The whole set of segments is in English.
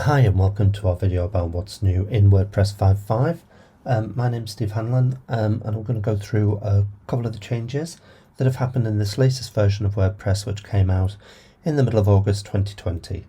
Hi and welcome to our video about what's new in WordPress 5.5. My name's Steve Hanlon and I'm going to go through a couple of the changes that have happened in this latest version of WordPress, which came out in the middle of August 2020.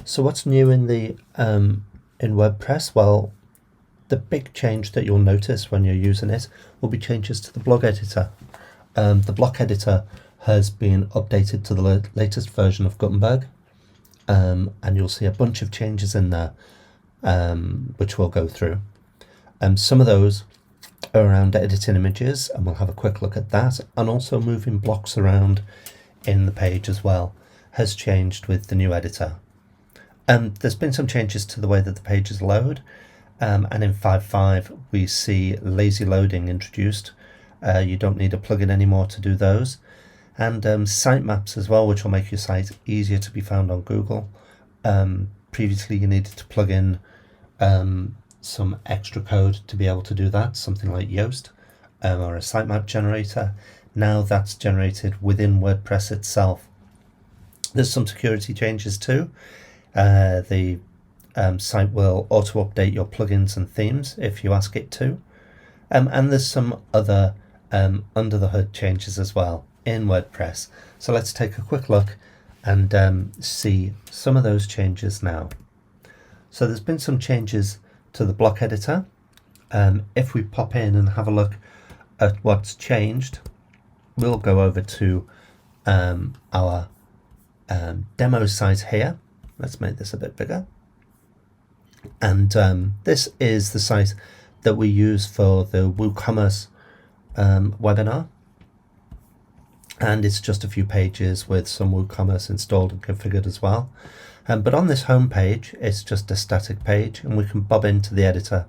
So what's new in in WordPress? Well, the big change that you'll notice when you're using it will be changes to the blog editor. The block editor has been updated to the latest version of Gutenberg. And you'll see a bunch of changes in there, which we'll go through. Some of those are around editing images, and we'll have a quick look at that, and also moving blocks around in the page as well has changed with the new editor. There's been some changes to the way that the pages load, and in 5.5 we see lazy loading introduced. You don't need a plugin anymore to do those. And sitemaps as well, which will make your site easier to be found on Google. Previously you needed to plug in some extra code to be able to do that, something like Yoast or a sitemap generator. Now that's generated within WordPress itself. There's some security changes too. The site will auto-update your plugins and themes if you ask it to. And there's some other under the hood changes as well in WordPress. So let's take a quick look and see some of those changes now. So there's been some changes to the block editor. If we pop in and have a look at what's changed, we'll go over to our demo site here. Let's make this a bit bigger. And this is the site that we use for the WooCommerce webinar. And it's just a few pages with some WooCommerce installed and configured as well. But on this home page, it's just a static page, and we can bob into the editor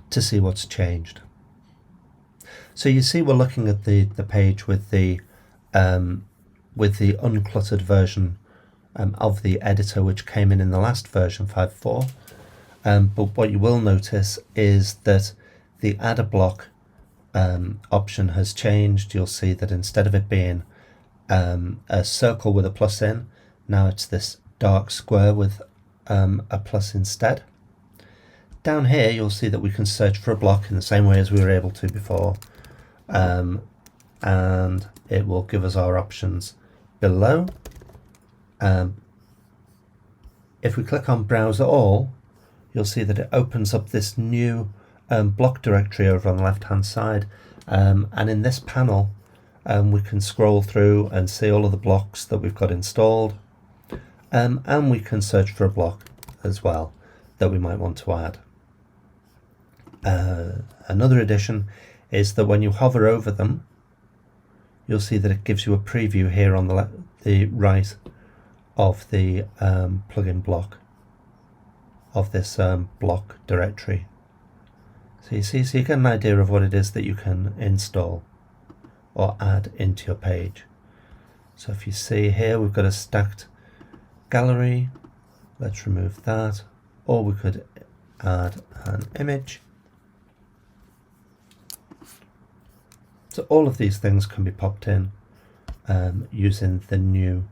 to see what's changed. So you see we're looking at the page with the uncluttered version of the editor, which came in the last version 5.4. But what you will notice is that the add a block option has changed. You'll see that instead of it being a circle with a plus in, now it's this dark square with a plus instead. Down here you'll see that we can search for a block in the same way as we were able to before, and it will give us our options below. If we click on browse all, you'll see that it opens up this new block directory over on the left hand side, and in this panel we can scroll through and see all of the blocks that we've got installed, and we can search for a block as well that we might want to add. Another addition is that when you hover over them, you'll see that it gives you a preview here on the right of the plugin block of this block directory. So you see, so you get an idea of what it is that you can install or add into your page. So if you see here, we've got a stacked gallery. Let's remove that, or we could add an image. So all of these things can be popped in using the new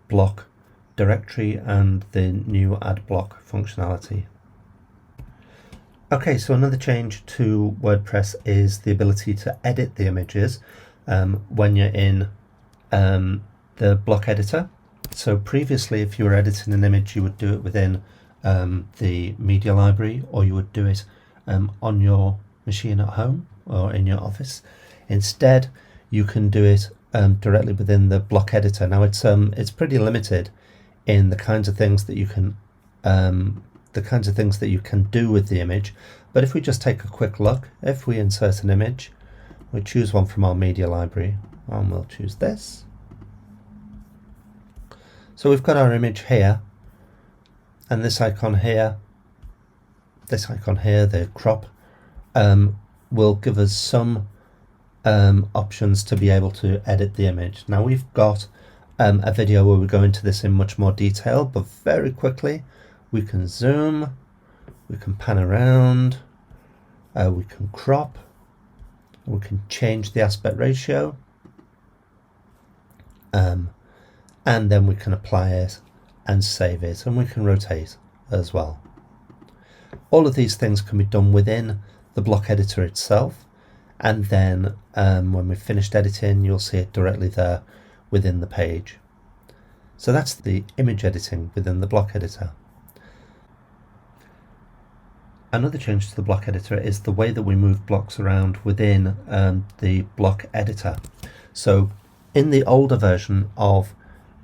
block directory and the new add block functionality. Okay, so another change to WordPress is the ability to edit the images when you're in the block editor. So previously, if you were editing an image, you would do it within the media library, or you would do it on your machine at home or in your office. Instead, you can do it directly within the block editor. Now it's pretty limited in the kinds of things that you can do with the image. But if we just take a quick look, if we insert an image, we choose one from our media library, and we'll choose this. So we've got our image here, and this icon here, the crop, will give us some options to be able to edit the image. Now we've got a video where we go into this in much more detail, but very quickly, we can zoom, we can pan around, we can crop, we can change the aspect ratio, and then we can apply it and save it, and we can rotate as well. All of these things can be done within the block editor itself, and then when we've finished editing, you'll see it directly there within the page. So that's the image editing within the block editor. Another change to the block editor is the way that we move blocks around within the block editor. So in the older version of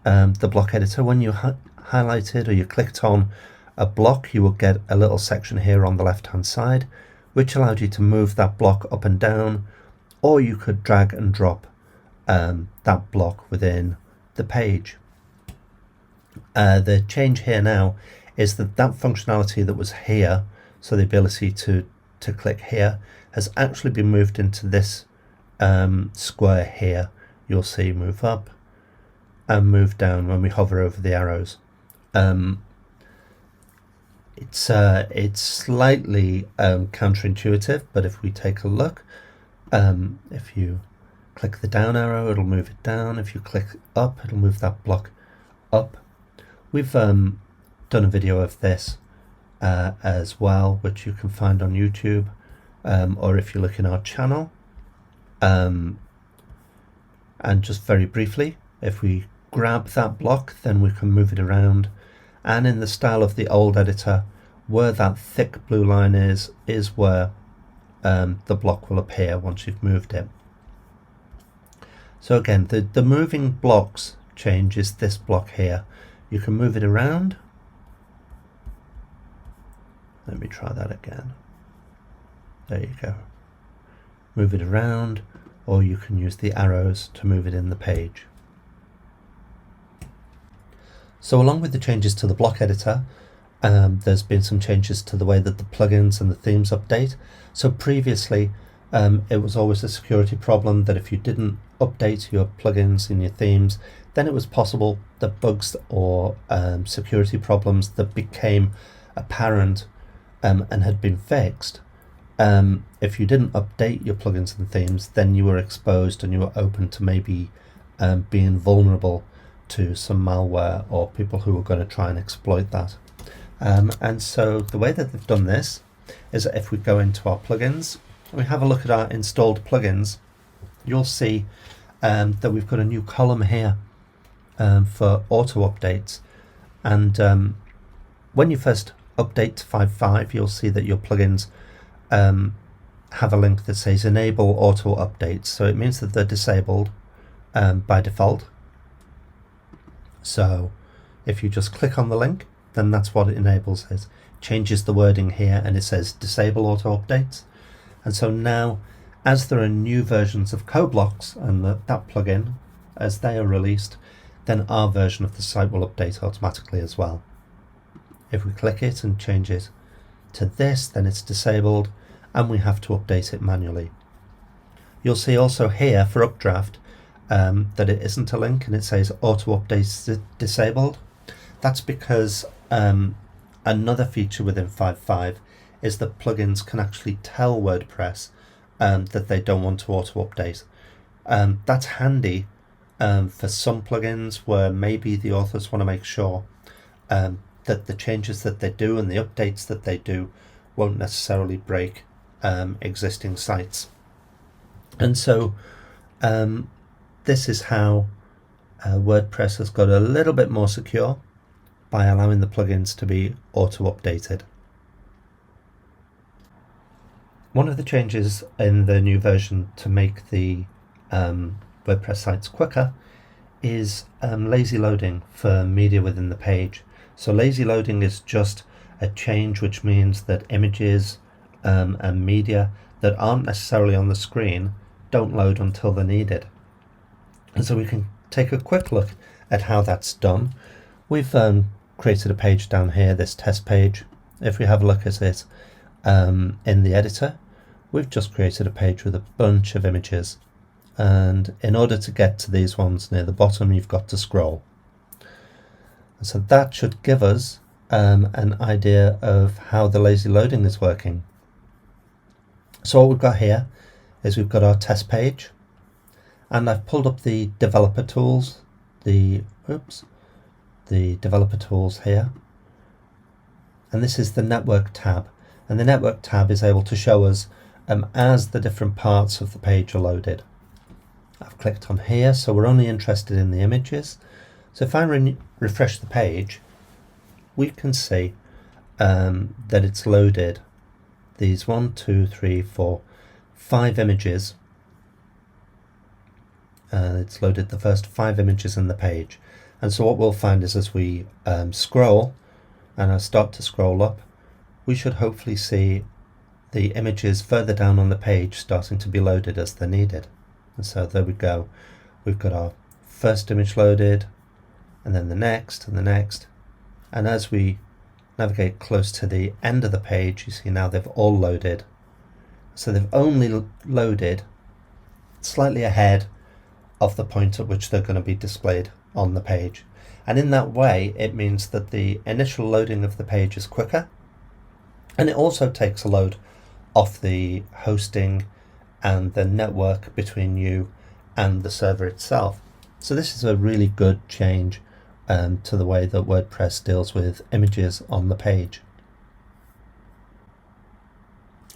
the block editor, when you highlighted or you clicked on a block, you will get a little section here on the left hand side which allowed you to move that block up and down, or you could drag and drop that block within the page. The change here now is that that functionality that was here, so the ability to click here, has actually been moved into this square here. You'll see move up and move down when we hover over the arrows. It's slightly counterintuitive, but if we take a look, if you click the down arrow, it'll move it down. If you click up, it'll move that block up. We've done a video of this as well, which you can find on YouTube, or if you look in our channel. And just very briefly, if we grab that block, then we can move it around, and in the style of the old editor, where that thick blue line is where the block will appear once you've moved it. So again, the moving blocks change is this block here. You can move it around. Let me try that again. There you go. Move it around, or you can use the arrows to move it in the page. So along with the changes to the block editor, there's been some changes to the way that the plugins and the themes update. So previously, it was always a security problem that if you didn't update your plugins and your themes, then it was possible that bugs or security problems that became apparent and had been fixed, if you didn't update your plugins and themes, then you were exposed and you were open to maybe being vulnerable to some malware or people who were going to try and exploit that. And so the way that they've done this is that if we go into our plugins, we have a look at our installed plugins, you'll see that we've got a new column here for auto updates. And when you first update to 5.5, you'll see that your plugins have a link that says enable auto updates. So it means that they're disabled by default. So if you just click on the link, then that's what it enables. It changes the wording here and it says disable auto updates. And so now, as there are new versions of CoBlocks and that plugin, as they are released, then our version of the site will update automatically as well. If we click it and change it to this, then it's disabled and we have to update it manually. You'll see also here for Updraft that it isn't a link and it says auto updates disabled. That's because another feature within 5.5 is that plugins can actually tell WordPress that they don't want to auto update. That's handy for some plugins where maybe the authors want to make sure that the changes that they do and the updates that they do won't necessarily break existing sites. And so this is how WordPress has got a little bit more secure by allowing the plugins to be auto-updated. One of the changes in the new version to make the WordPress sites quicker is lazy loading for media within the page. So lazy loading is just a change which means that images and media that aren't necessarily on the screen don't load until they're needed. And so we can take a quick look at how that's done. We've created a page down here, this test page. If we have a look at it in the editor, we've just created a page with a bunch of images. And in order to get to these ones near the bottom, you've got to scroll. So that should give us an idea of how the lazy loading is working. So what we've got here is we've got our test page, and I've pulled up the developer tools, the the developer tools here, and this is the network tab, and the network tab is able to show us as the different parts of the page are loaded. I've clicked on here, so we're only interested in the images. So if I refresh the page, we can see that it's loaded these 5 images. It's loaded the first 5 images in the page. And so what we'll find is as we scroll, and I start to scroll up, we should hopefully see the images further down on the page starting to be loaded as they're needed. And so there we go. We've got our first image loaded, and then the next, and the next. And as we navigate close to the end of the page, you see now they've all loaded. So they've only loaded slightly ahead of the point at which they're going to be displayed on the page. And in that way, it means that the initial loading of the page is quicker, and it also takes a load off the hosting and the network between you and the server itself. So this is a really good change to the way that WordPress deals with images on the page.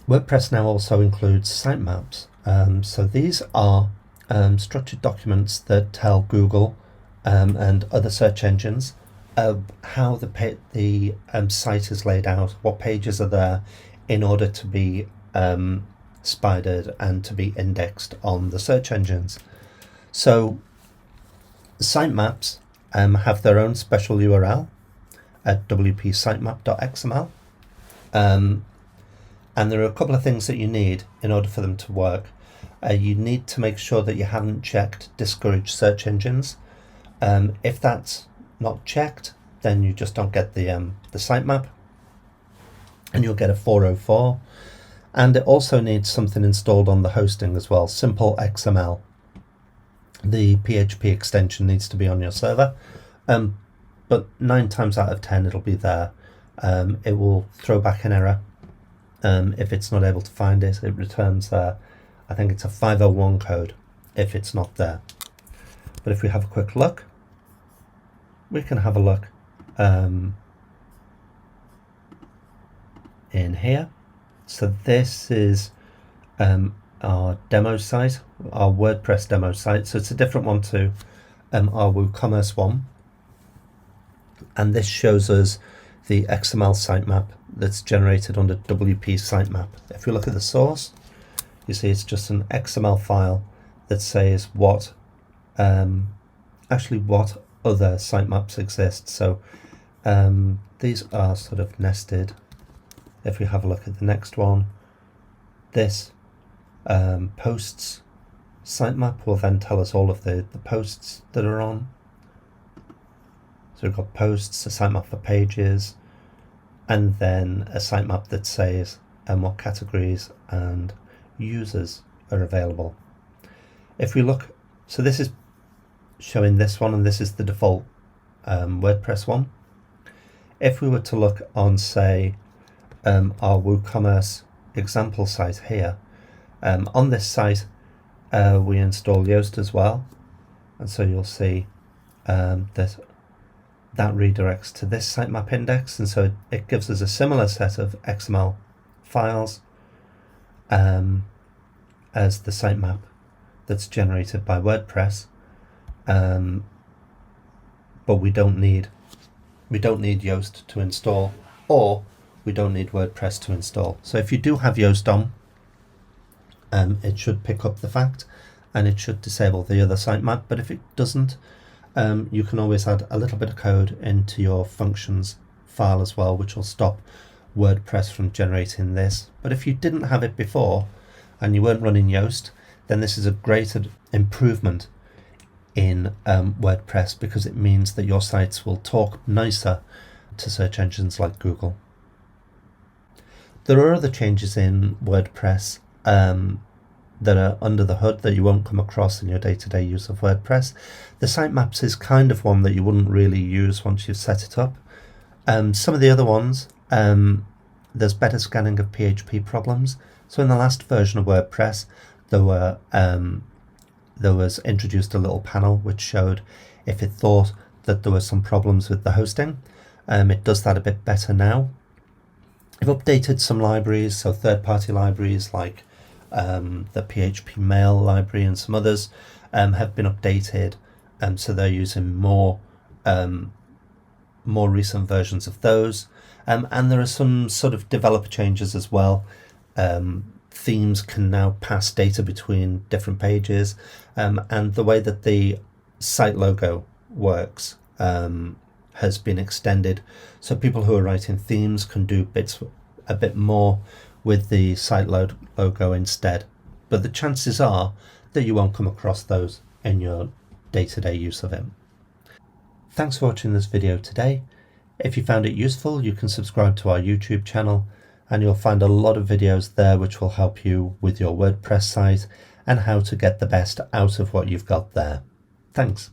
WordPress now also includes sitemaps. So these are structured documents that tell Google and other search engines how the site is laid out, what pages are there in order to be spidered and to be indexed on the search engines. So sitemaps have their own special URL at wp-sitemap.xml, and there are a couple of things that you need in order for them to work. You need to make sure that you haven't checked discourage search engines. If that's not checked, then you just don't get the sitemap, and you'll get a 404. And it also needs something installed on the hosting as well, simple XML. The PHP extension needs to be on your server, but 9 times out of 10 it'll be there. It will throw back an error. If it's not able to find it, it returns I think it's a 501 code if it's not there. But if we have a quick look, we can have a look in here. So this is our demo site, our WordPress demo site. So it's a different one to our WooCommerce one. And this shows us the XML sitemap that's generated under WP Sitemap. If we look at the source, you see it's just an XML file that says what other sitemaps exist. So these are sort of nested. If we have a look at the next one, this posts sitemap will then tell us all of the posts that are on. So we've got posts, a sitemap for pages, and then a sitemap that says what categories and users are available. If we look, so this is showing this one, and this is the default WordPress one. If we were to look on, say, our WooCommerce example site here, on this site we install Yoast as well, and so you'll see that redirects to this sitemap index, and so it gives us a similar set of XML files as the sitemap that's generated by WordPress, but we don't need Yoast to install, or we don't need WordPress to install. So if you do have Yoast on, it should pick up the fact and it should disable the other sitemap. But if it doesn't, you can always add a little bit of code into your functions file as well, which will stop WordPress from generating this. But if you didn't have it before and you weren't running Yoast, then this is a great improvement in WordPress, because it means that your sites will talk nicer to search engines like Google. There are other changes in WordPress that are under the hood that you won't come across in your day-to-day use of WordPress. The sitemaps is kind of one that you wouldn't really use once you've set it up. Some of the other ones, there's better scanning of PHP problems. So in the last version of WordPress, there was introduced a little panel which showed if it thought that there were some problems with the hosting. It does that a bit better now. I've updated some libraries, so third-party libraries like the PHP Mail library and some others have been updated, so they're using more recent versions of those. And there are some sort of developer changes as well. Themes can now pass data between different pages, and the way that the site logo works has been extended, so people who are writing themes can do a bit more with the site logo instead. But the chances are that you won't come across those in your day-to-day use of it. Thanks for watching this video today. If you found it useful, you can subscribe to our YouTube channel, and you'll find a lot of videos there which will help you with your WordPress site and how to get the best out of what you've got there. Thanks.